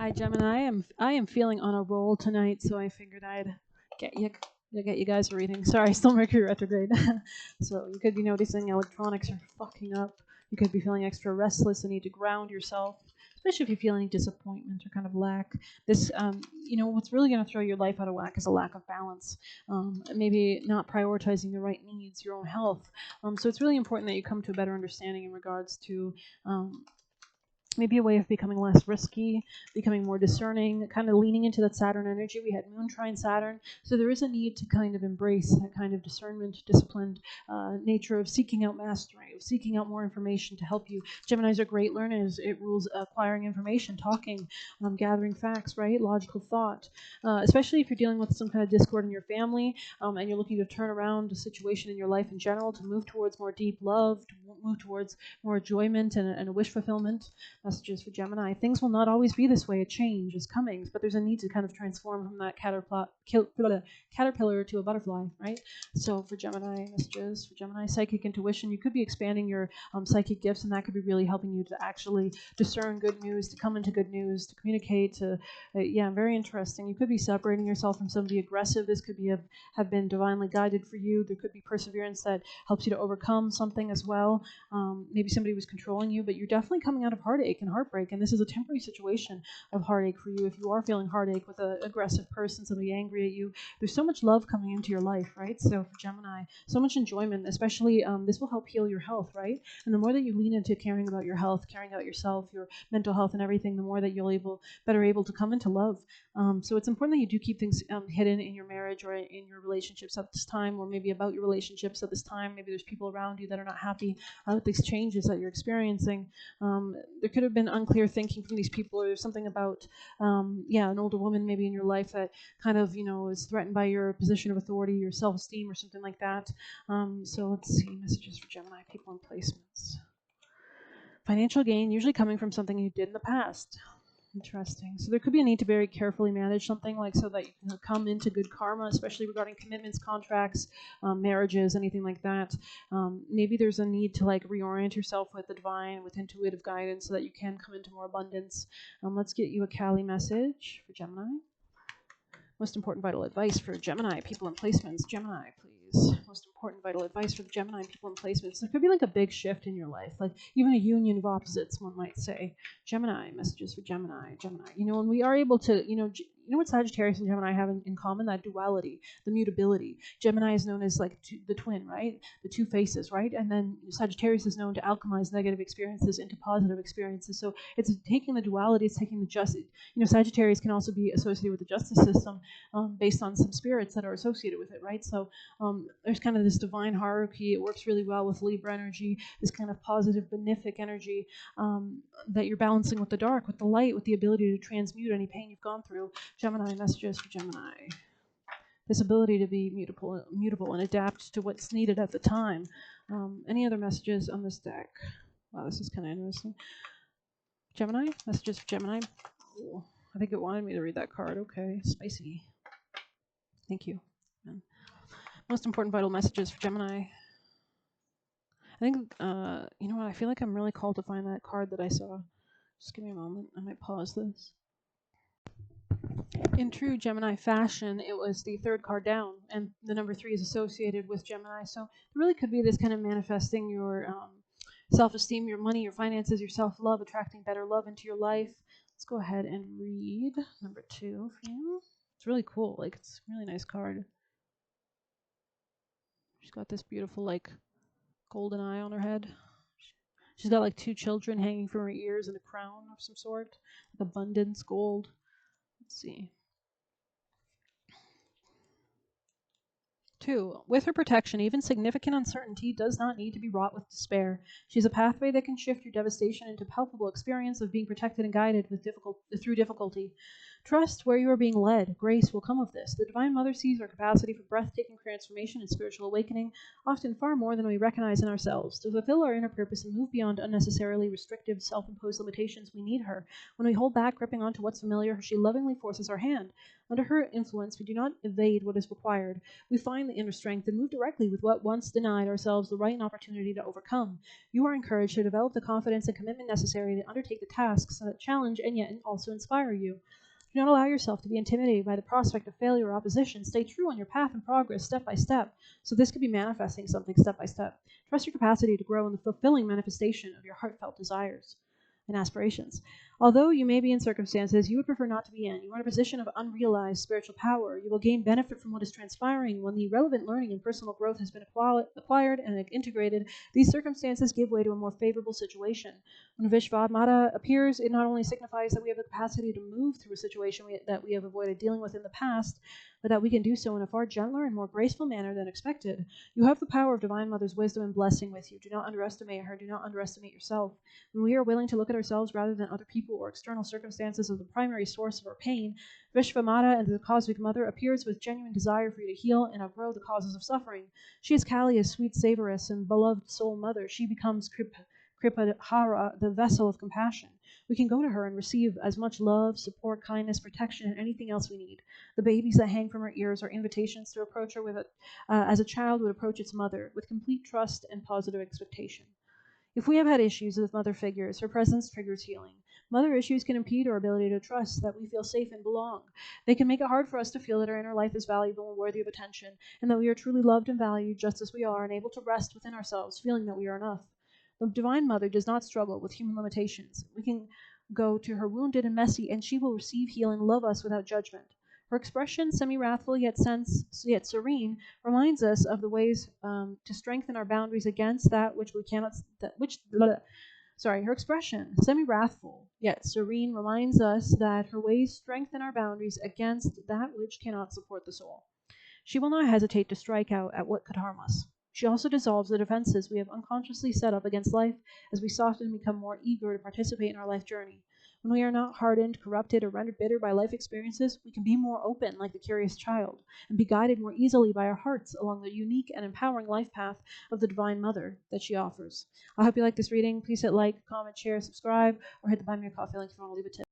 Hi, Gemini. I am feeling on a roll tonight, so I figured I'd get you get you guys a reading. Sorry, still Mercury retrograde. So you could be noticing electronics are fucking up. You could be feeling extra restless and need to ground yourself, especially if you feel any disappointment or kind of lack. What's really going to throw your life out of whack is a lack of balance. Maybe not prioritizing the right needs, your own health. So it's really important that you come to a better understanding in regards to maybe a way of becoming less risky, becoming more discerning, kind of leaning into that Saturn energy. We had Moon trine Saturn, so there is a need to kind of embrace that kind of discernment, disciplined nature of seeking out mastery, of seeking out more information to help you. Geminis are great learners. It rules acquiring information, talking, gathering facts, right? Logical thought, especially if you're dealing with some kind of discord in your family and you're looking to turn around a situation in your life in general to move towards more deep love, to move towards more enjoyment and a wish fulfillment. Messages for Gemini. Things will not always be this way. A change is coming, but there's a need to kind of transform from that caterpillar to a butterfly, right? So for Gemini, messages for Gemini, psychic intuition. You could be expanding your psychic gifts, and that could be really helping you to actually discern good news, to come into good news, to communicate. Very interesting. You could be separating yourself from somebody aggressive. This could be have been divinely guided for you. There could be perseverance that helps you to overcome something as well. Maybe somebody was controlling you, but you're definitely coming out of heartache and heartbreak, and this is a temporary situation of heartache for you. If you are feeling heartache with an aggressive person, somebody angry at you, there's so much love coming into your life, right? So for Gemini, so much enjoyment, especially this will help heal your health, right? And the more that you lean into caring about your health, caring about yourself, your mental health and everything, the more that you'll better able to come into love. So it's important that you do keep things hidden in your marriage or in your relationships at this time, or maybe about your relationships at this time. Maybe there's people around you that are not happy with these changes that you're experiencing. There could have been unclear thinking from these people, or there's something about, an older woman maybe in your life that kind of, is threatened by your position of authority, your self-esteem, or something like that. So let's see, messages for Gemini, people and placements. Financial gain, usually coming from something you did in the past. Interesting. So there could be a need to very carefully manage something like so that you can come into good karma, especially regarding commitments, contracts, marriages, anything like that. Maybe there's a need to like reorient yourself with the divine, with intuitive guidance so that you can come into more abundance. Let's get you a Kali message for Gemini. Most important vital advice for Gemini, people and placements. Gemini, please. Most important vital advice for the Gemini, people and placements. There could be like a big shift in your life, like even a union of opposites, one might say. Gemini, messages for Gemini. Gemini. When we are able to, you know what Sagittarius and Gemini have in common? That duality, the mutability. Gemini is known as like the twin, right? The two faces, right? And then Sagittarius is known to alchemize negative experiences into positive experiences. So it's taking the duality, it's taking the justice. Sagittarius can also be associated with the justice system based on some spirits that are associated with it, right? So there's kind of this divine hierarchy. It works really well with Libra energy, this kind of positive, benefic energy that you're balancing with the dark, with the light, with the ability to transmute any pain you've gone through. Gemini, messages for Gemini. This ability to be mutable and adapt to what's needed at the time. Any other messages on this deck? Wow, this is kind of interesting. Gemini, messages for Gemini. Ooh, I think it wanted me to read that card. Okay, spicy. Thank you. Most important vital messages for Gemini. I think, you know what, I feel like I'm really called to find that card that I saw. Just give me a moment. I might pause this. In true Gemini fashion, it was the third card down, and the number 3 is associated with Gemini. So it really could be this kind of manifesting your self-esteem, your money, your finances, your self-love, attracting better love into your life. Let's go ahead and read number 2 for you. It's really cool. Like, it's a really nice card. She's got this beautiful, like, golden eye on her head. She's got, like, 2 children hanging from her ears and a crown of some sort. Like abundance, gold. Let's see. 2. With her protection, even significant uncertainty does not need to be wrought with despair. She's a pathway that can shift your devastation into palpable experience of being protected and guided through difficulty. Trust where you are being led. Grace will come of this. The Divine Mother sees our capacity for breathtaking transformation and spiritual awakening, often far more than we recognize in ourselves. To fulfill our inner purpose and move beyond unnecessarily restrictive, self-imposed limitations, we need her. When we hold back, gripping onto what's familiar, she lovingly forces our hand. Under her influence, we do not evade what is required. We find the inner strength and move directly with what once denied ourselves the right and opportunity to overcome. You are encouraged to develop the confidence and commitment necessary to undertake the tasks that challenge and yet also inspire you. Do not allow yourself to be intimidated by the prospect of failure or opposition. Stay true on your path and progress step by step. So this could be manifesting something step by step. Trust your capacity to grow in the fulfilling manifestation of your heartfelt desires and aspirations. Although you may be in circumstances you would prefer not to be in, you are in a position of unrealized spiritual power. You will gain benefit from what is transpiring. When the relevant learning and personal growth has been acquired and integrated, these circumstances give way to a more favorable situation. When Vishvamata appears, it not only signifies that we have the capacity to move through a situation that we have avoided dealing with in the past, but that we can do so in a far gentler and more graceful manner than expected. You have the power of Divine Mother's wisdom and blessing with you. Do not underestimate her. Do not underestimate yourself. When we are willing to look at ourselves rather than other people or external circumstances as the primary source of our pain, Vishvamata and the Cosmic Mother appears with genuine desire for you to heal and outgrow the causes of suffering. She is Kali's sweet savoress and beloved soul mother. She becomes Kripadhara, the vessel of compassion. We can go to her and receive as much love, support, kindness, protection, and anything else we need. The babies that hang from her ears are invitations to approach her as a child would approach its mother, with complete trust and positive expectation. If we have had issues with mother figures, her presence triggers healing. Mother issues can impede our ability to trust that we feel safe and belong. They can make it hard for us to feel that our inner life is valuable and worthy of attention, and that we are truly loved and valued just as we are, and able to rest within ourselves, feeling that we are enough. The Divine Mother does not struggle with human limitations. We can go to her wounded and messy, and she will receive, heal, and love us without judgment. Her expression, semi-wrathful yet serene, reminds us of the ways to strengthen our boundaries against that which we cannot. Her expression, semi-wrathful yet serene, reminds us that her ways strengthen our boundaries against that which cannot support the soul. She will not hesitate to strike out at what could harm us. She also dissolves the defenses we have unconsciously set up against life as we soften and become more eager to participate in our life journey. When we are not hardened, corrupted, or rendered bitter by life experiences, we can be more open like the curious child and be guided more easily by our hearts along the unique and empowering life path of the Divine Mother that she offers. I hope you like this reading. Please hit like, comment, share, subscribe, or hit the Buy Me a Coffee link if you want to leave a tip.